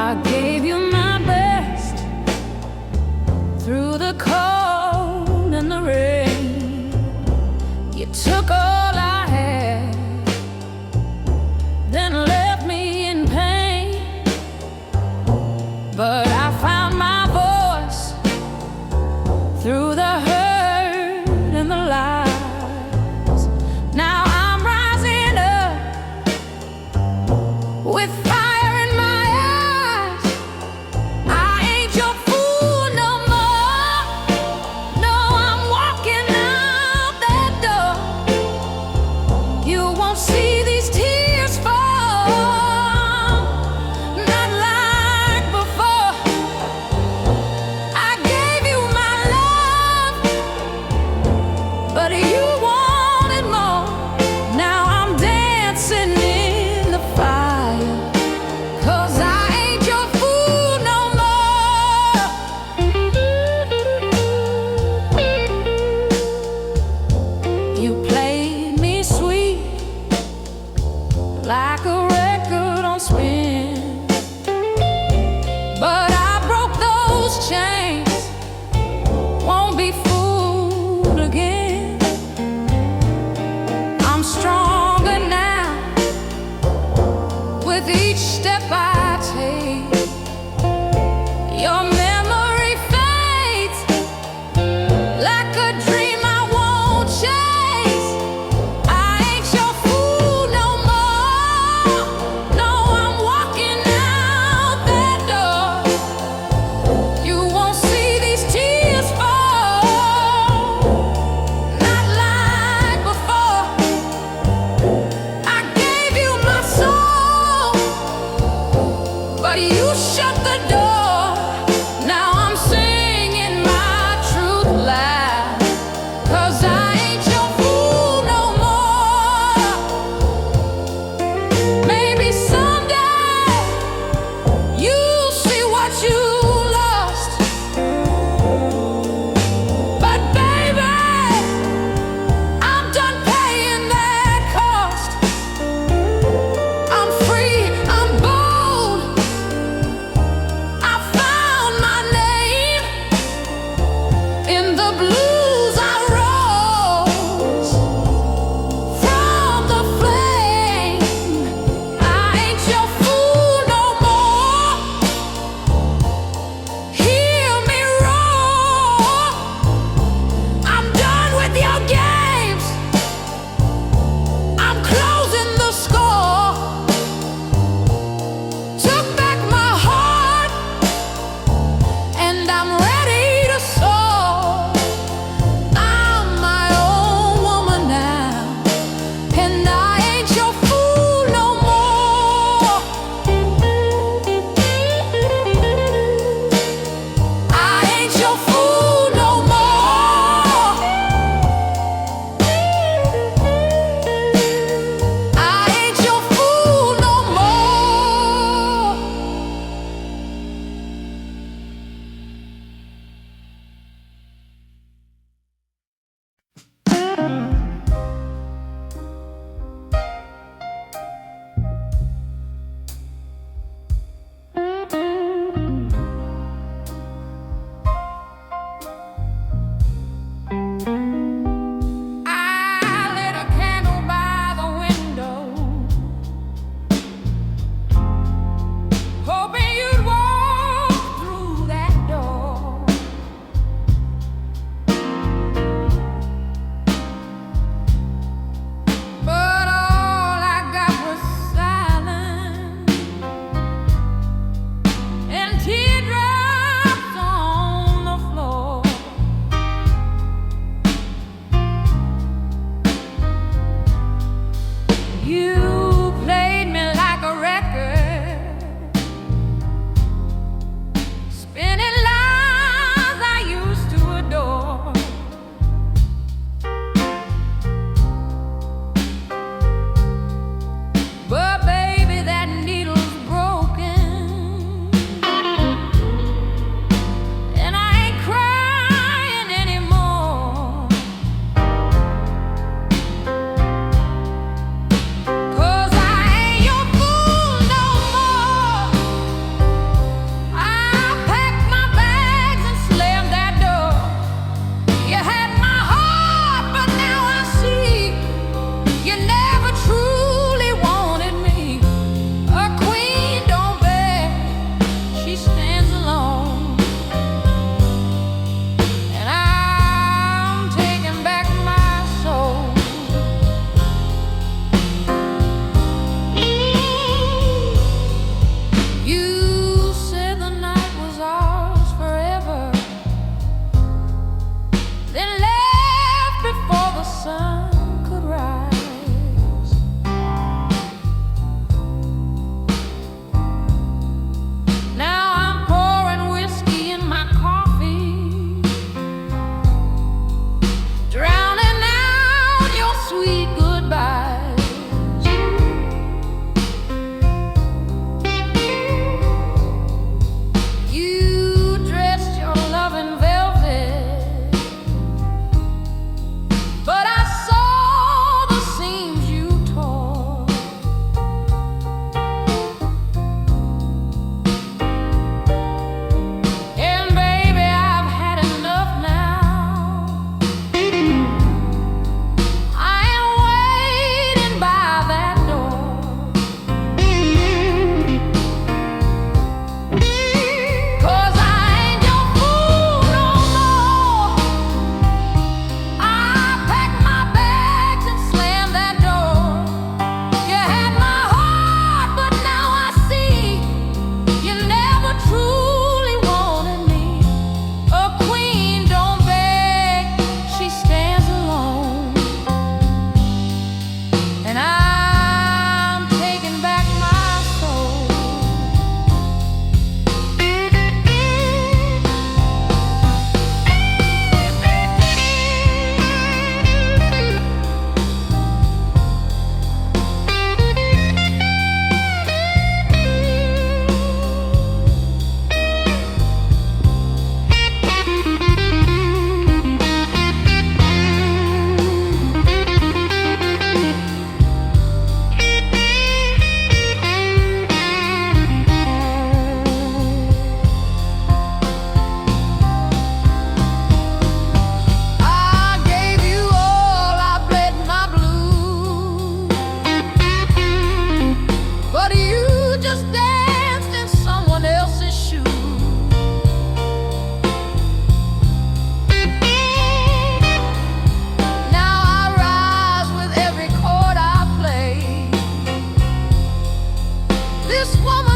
I gave you my best through the cold and the rain. You took all I had, then left me in pain. But I found my voice through the hurt and the lies. Now I'm rising up with fire in my eyes. I ain't your fool no more. No, I'm walking out that door.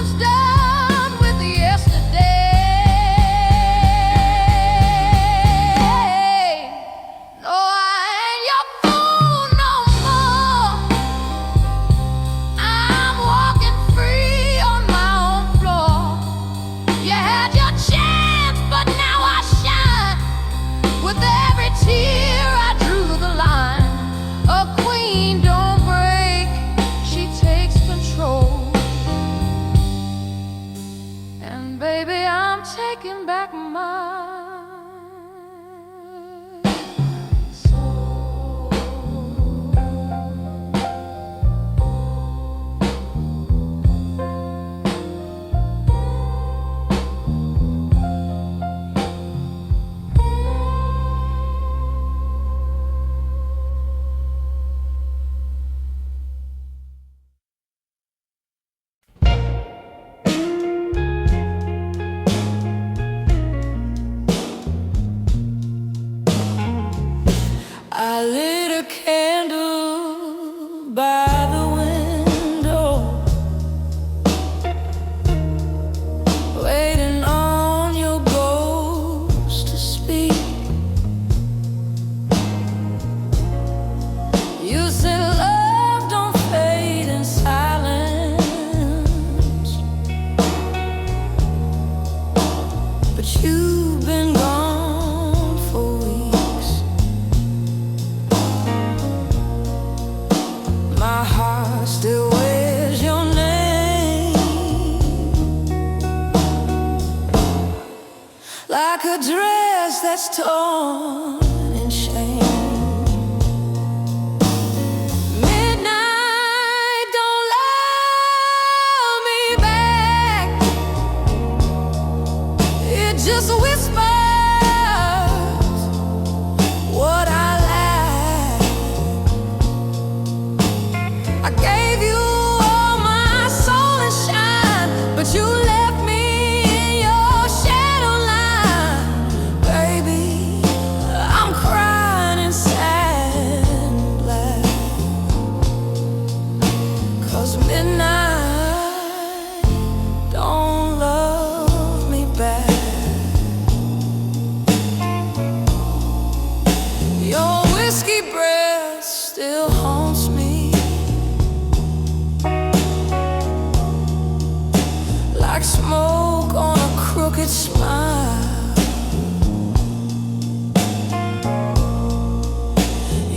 nothing's done with yesterday. No, I ain't your fool no more. I'm walking free on my own floor. You had your chance, but now I shine. With every tear I drew the line. A queen don't break, she takes control. And baby, I'm taking back my soul. I lit a candle by the window, waiting on your ghost to speak. You said love don't fade in silence, but you've been gone for weeks. My heart still wears your name, like a dress that's torn in shame. Midnight, don't love me back. It just whispers what I lack. I gave you all my soul and shine, but you left me in your shadow line. Baby, I'm crying inside and black, 'cause midnight don't love me back. Your whiskey breath still haunts me, like smoke on a crooked smile.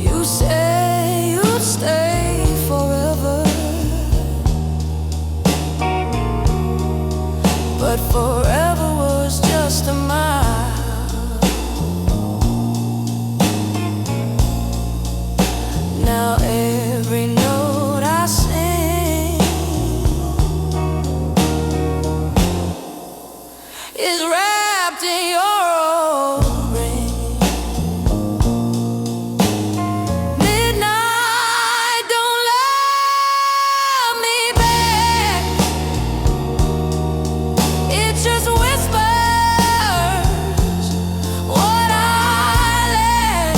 You say you'd stay forever, but forever was just a mile. Now every note I sing is wrapped in your old ring. Midnight, don't love me back. It just whispers what I lack.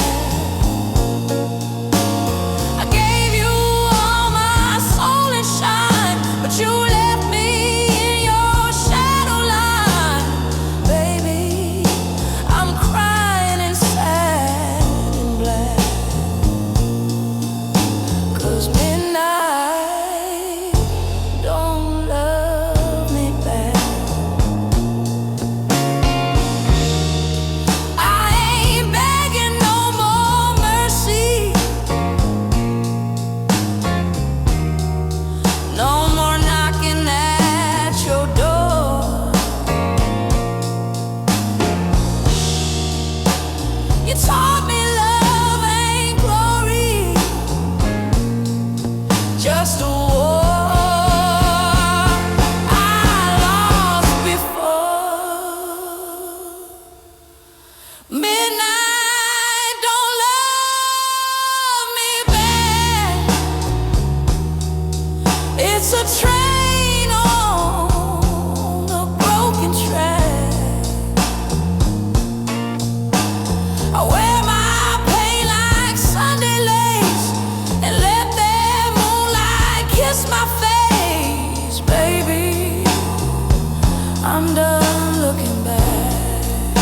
I gave you all my soul and shine, but you left me in your shadow line. I'm done looking back,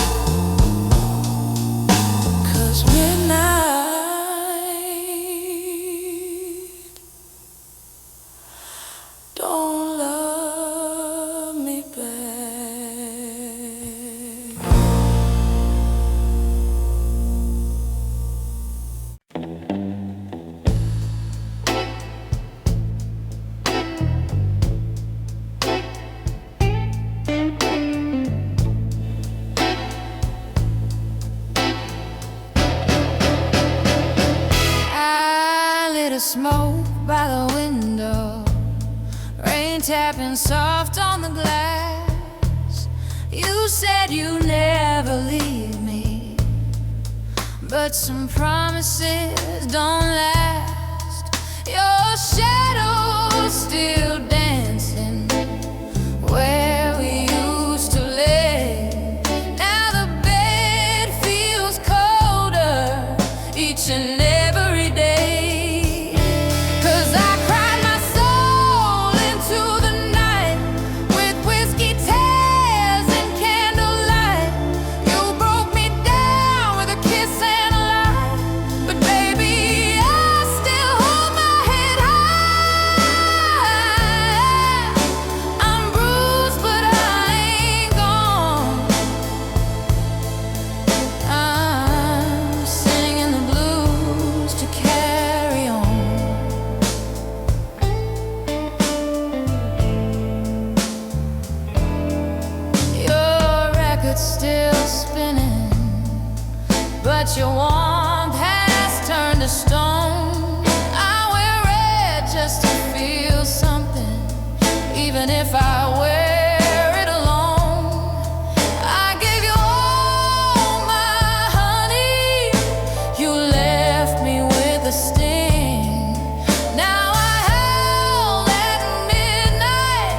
'cause midnight don't love me back. Smoke by the window, rain tapping soft on the glass. You said you'd never leave me, but some promises don't last. Your shadow's still dancing where we used to live. Now the bed feels colder each and every day. Still spinning, but your warmth has turned to stone. I wear red just to feel something, even if I wear it alone. I gave you all my honey, you left me with a sting. Now I howl at midnight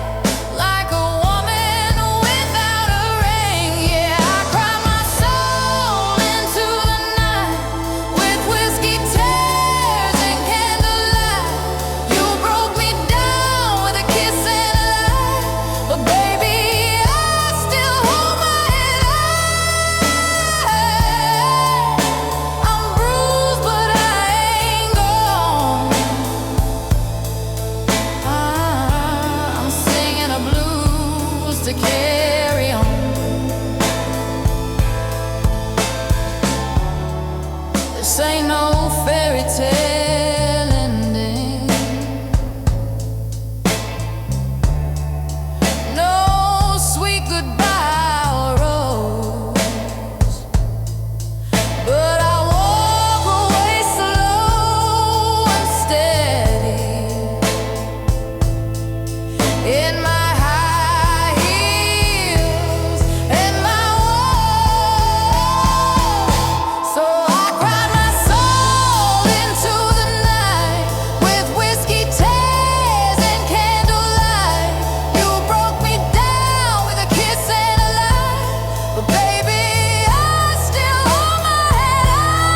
like a woman without a ring. Yeah, I cry my soul into the night with whiskey tears and candlelight. You broke me down with a kiss and a lie, but baby, I still hold my head high. I'm bruised, but I ain't gone. I'm singing a blues to carry on. This ain't no fairy tale ending, no sweet goodbye or rose, but I walk away slow and steady in my high heels and my walls. So I cried my soul into the night with whiskey tears and candlelight. You broke me down with a kiss and a lie, but baby, I still hold my head high.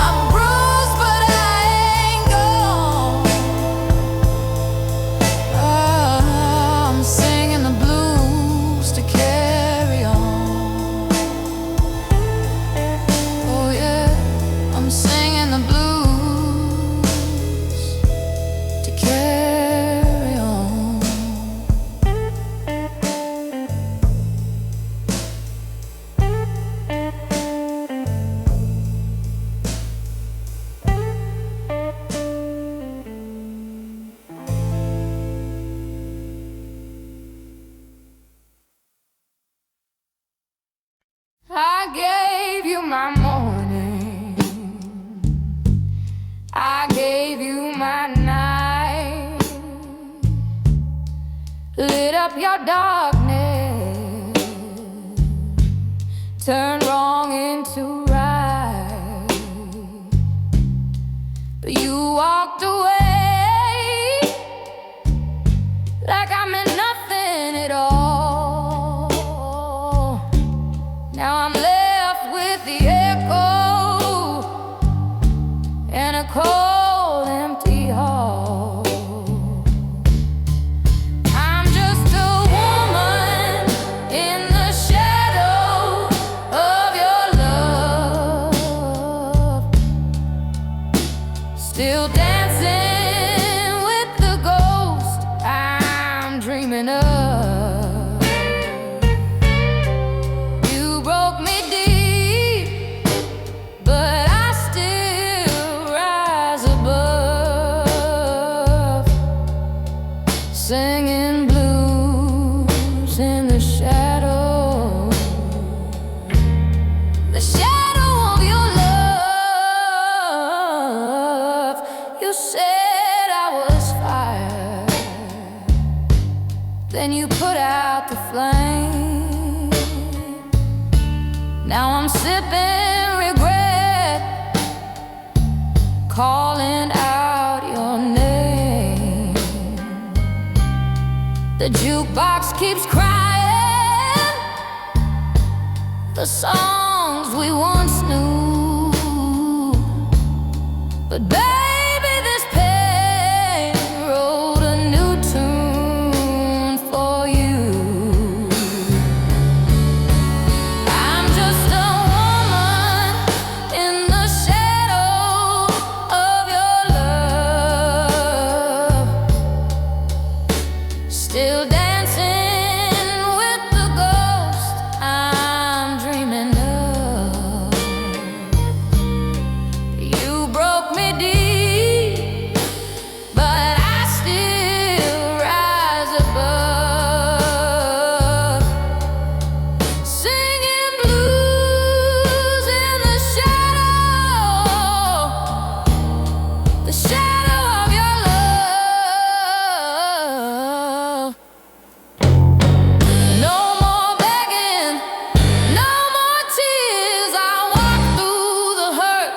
I'm bruised, but I ain't gone. I'm singing the blues to carry on. Oh yeah, I'm singing the blues to carry on. I gave you my morning, I gave you my night, lit up your darkness, turned wrong into right. But you walked away like I meant nothing at all. Now I'm left with the echo and a cold, empty hall. I'm dreaming of. You broke me deep, but I still rise above, singing blues in the shadow, the shadow of your love. You said I was fire, then you put out the flame. Now I'm sipping regret, calling out your name. The jukebox keeps crying the songs we once knew, but baby, this pen wrote a new tune for you. I'm just a woman in the shadow of your love, still dancing with the ghost I'm dreaming of. You broke me deep, but I still rise above, singing blues in the shadow of your love. No more begging, no more tears. I walked through the hurt,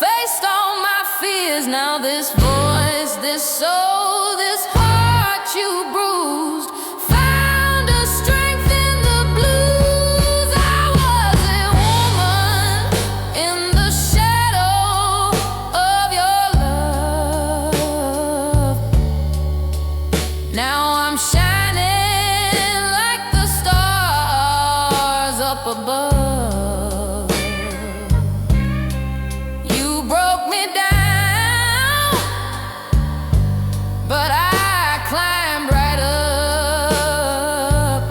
faced all my fears. Now this voice, this soul, this heart you bruised, found a strength in the blues. I was a woman in the shadow of your love. Now I'm shining like the stars up above. You broke me down, but I climbed right up.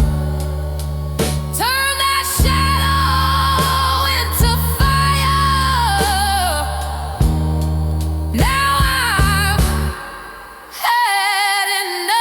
Turn that shadow into fire. Now I've had enough.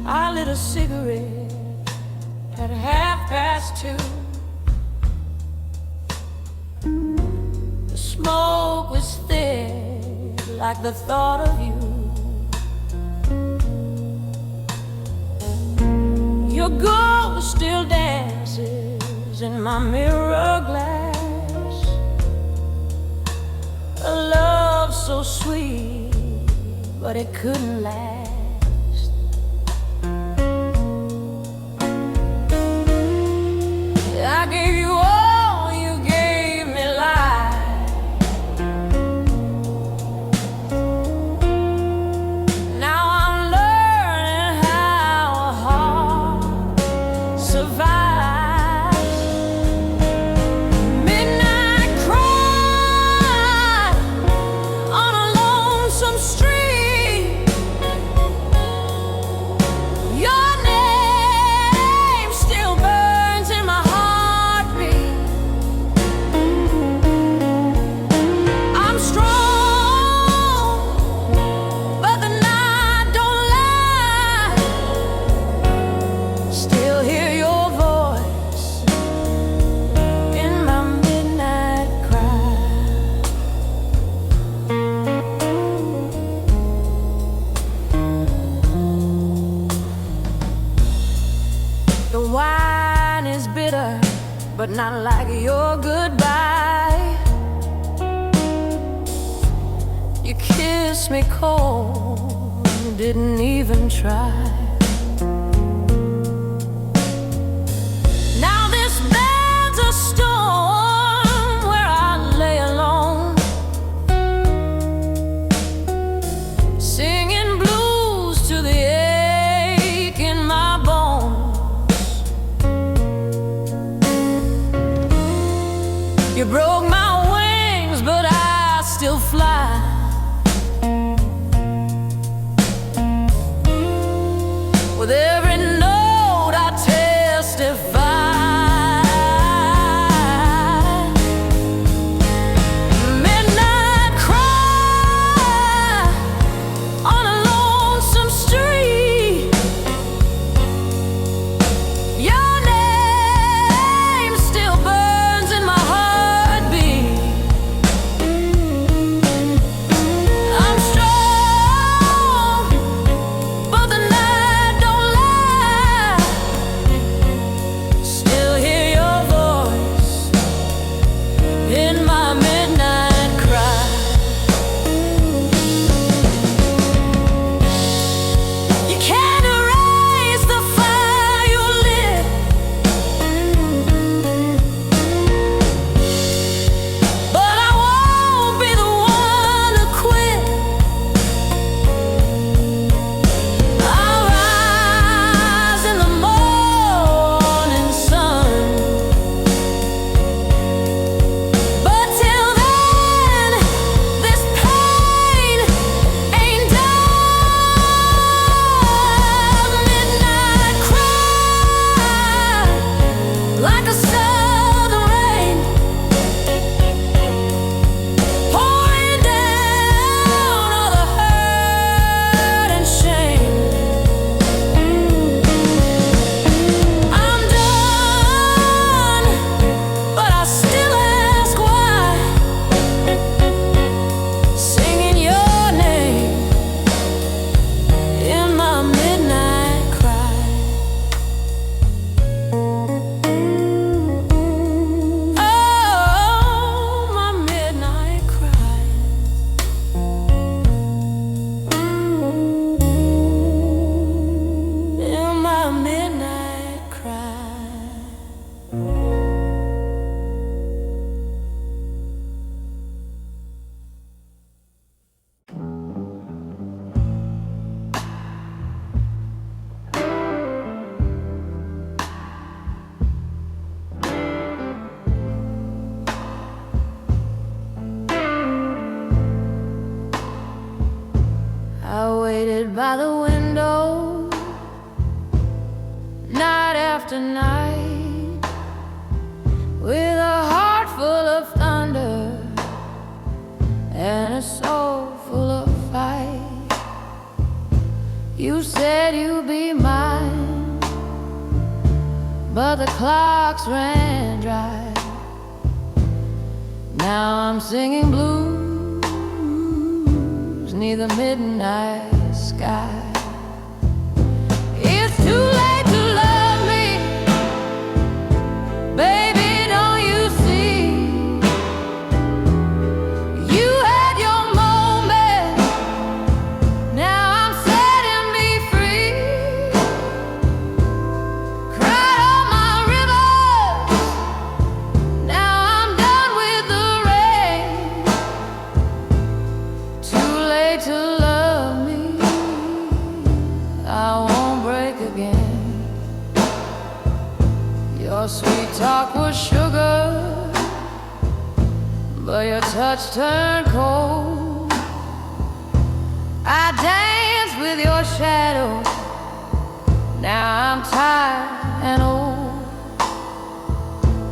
I lit a cigarette at 2:30. The smoke was thick like the thought of you. Your ghost still dances in my mirror glass. A love so sweet, but it couldn't last. I gave you all, you gave me life. Now I'm learning how a heart survives. Midnight cry on a lonesome street. Your name still burns in my heartbeat. I'm strong, but the night don't lie. Still hear your voice in my midnight cry. The wine is bitter, but not like your goodbye. You kiss me cold didn't even try. Now this bed's a storm where I lay alone, singing blues to the ache in my bones. You broke my wings, but I still fly. With every note I testify. Midnight cry on a lonesome street. Your name still burns in my heartbeat. I'm strong, but the night don't lie. Still hear your voice in my midnight cry. You can't erase the fire you lit, but I won't be the one to quit. I'll rise in the morning sun, but till then, this pain ain't done. Midnight cry like a southern rain, pouring down all the hurt and shame. I'm done, but I still ask why. Singing your name in my midnight cry. Oh, my midnight cry. In my midnight cry. I waited by the window night after night, with a heart full of thunder and a soul full of fight. You said you'd be mine, but the clocks ran dry. Now I'm singing blues neath the midnight sky. It's too late to love me, baby, don't you see? You had your moment, now I'm setting me free. Cried all my rivers, now I'm done with the rain. Too late to love me, I won't break again. Your sweet talk was sugar, but your touch turned cold. I danced with your shadow, now I'm tired and old.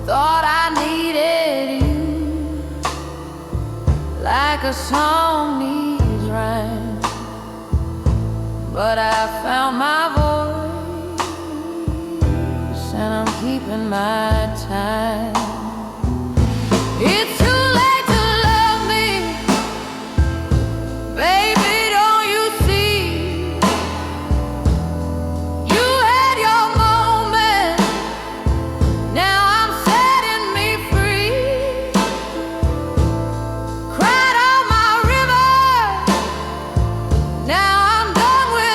Thought I needed you like a song needs rhyme, but I found my voice and I'm keeping my time. It's too late to love me, baby, don't you see? You had your moment, now I'm setting me free. Cried all my rivers, now I'm done with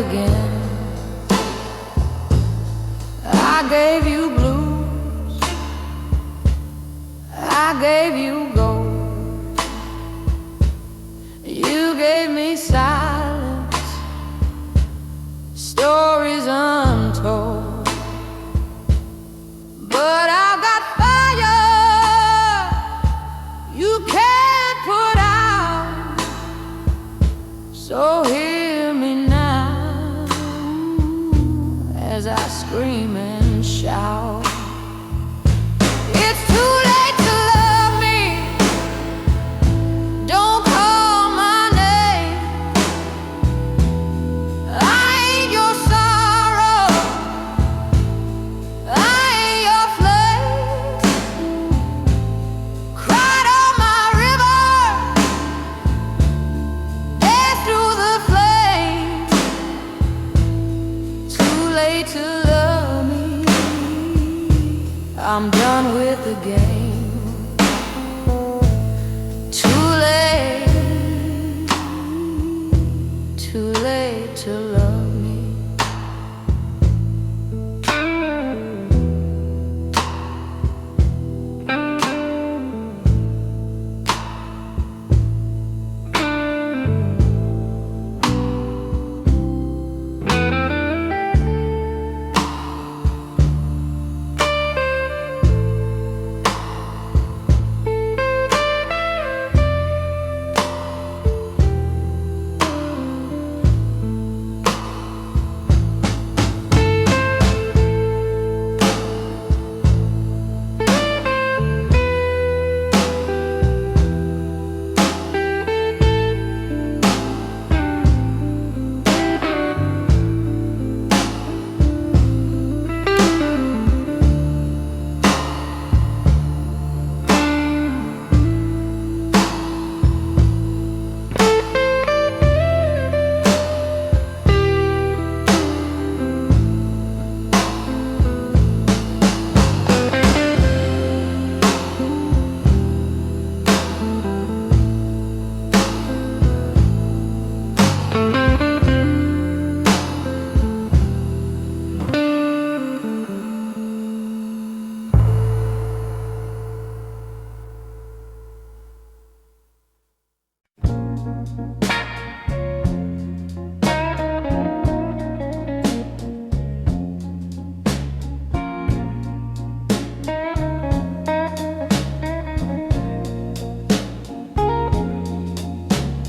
again. I gave you blues, I gave you gold, you gave me silence, stories untold. But I've got fire you can't put out, so hear me now as I scream and shout. It's too late to love me, don't call my name. I ain't your sorrow, I ain't your flame. Cried on my river, danced through the flames. Too late to love me, I'm done with the game. Too late to love me.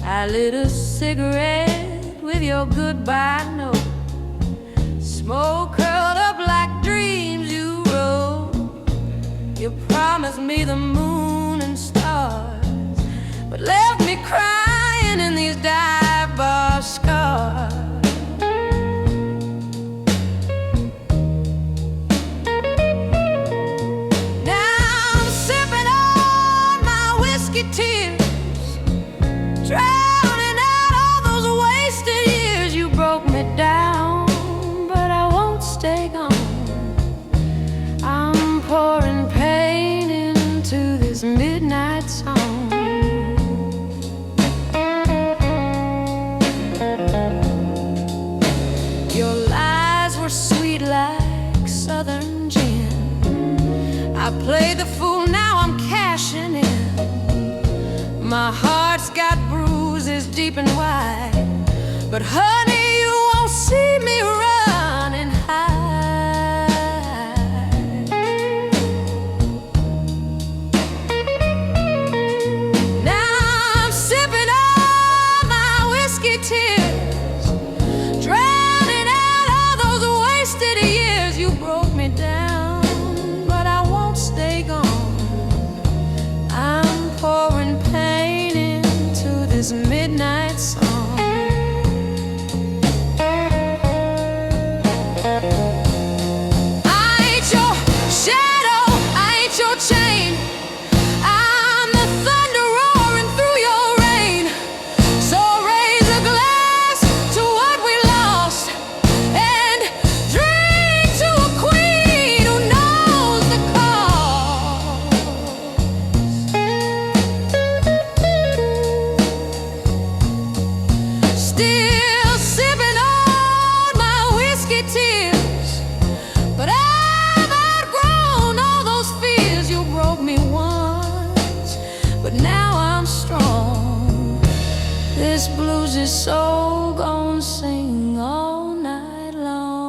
I lit a cigarette with your goodbye note. Smoke curled up like dreams you wrote. You promised me the moon and stars, but left me crying in these dive bar scars. Now I'm sipping on my whiskey tears, drowning out all those wasted years. You broke me down, but I won't stay gone. I'm pouring pain into this midnight song. Your lies were sweet like southern gin. I played the fool, now I'm cashing in. My heart's got bruises deep and wide, but honey, you won't see me running high. Now I'm sipping on my whiskey tears, drowning out all those wasted years. You broke me down, but I won't stay gone. I'm pouring pain into this midnight song. but now I'm strong. This blues is so gonna sing all night long.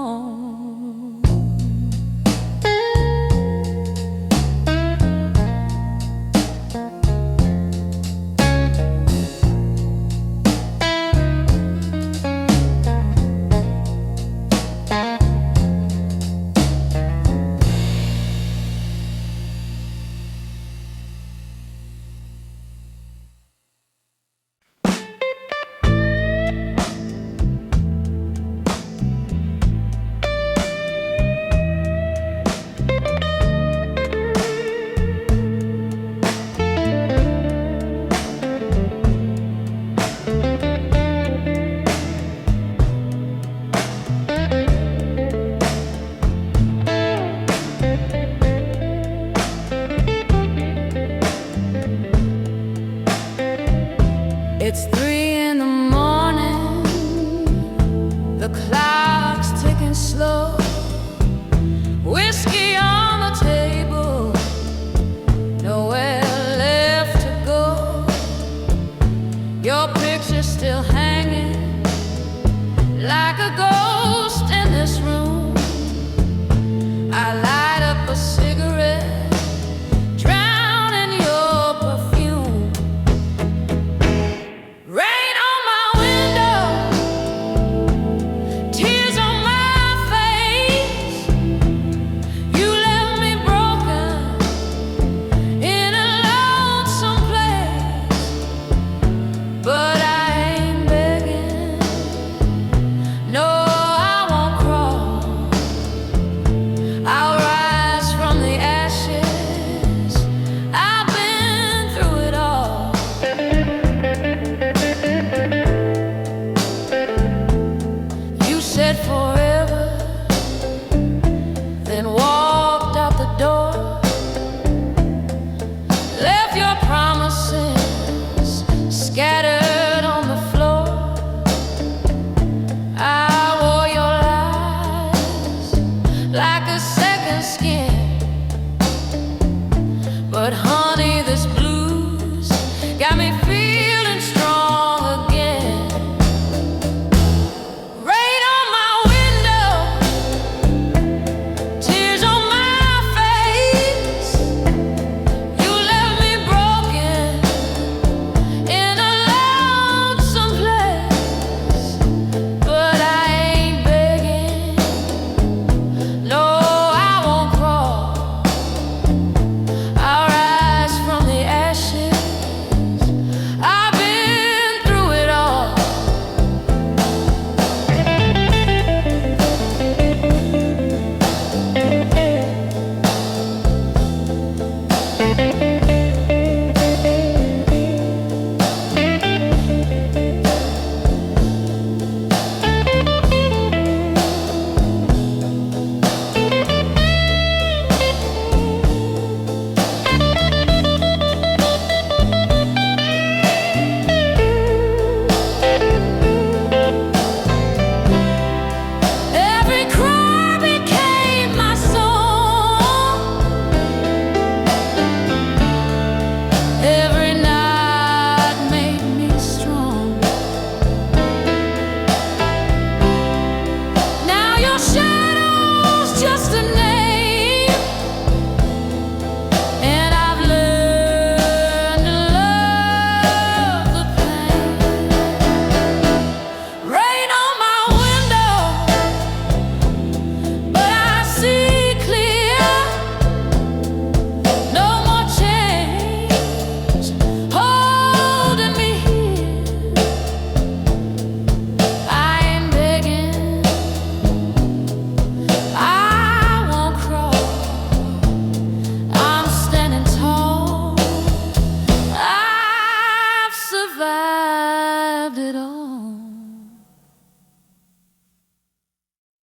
It's 3 in the morning, the clock's ticking slow. Whiskey on the table, nowhere left to go. Your picture's still hanging like a ghost in this room. I light up a cigarette, drown in your perfume. Rain on my window, tears on my face. You left me broken in a lonesome place, but I ain't begging. No, I won't crawl. I'll rise from the ashes. I've been through it all. You said forever, then walked out the door. Left your promises scattered on the floor. I wore your lies like a second skin. But honey, this blues got me feeling strong again. Rain on my window, tears on my face. You left me broken in a lonesome place, but I ain't begging. No, I won't crawl. I'll rise from the ashes. I've been through it all. Every cry became my song. Every night made me strong. Now your shadow's just a name, and I've learned to love the pain. Rain on my window, but I see clear. No more chains holding me here. I ain't begging. I won't crawl. I'm standing tall. I've survived.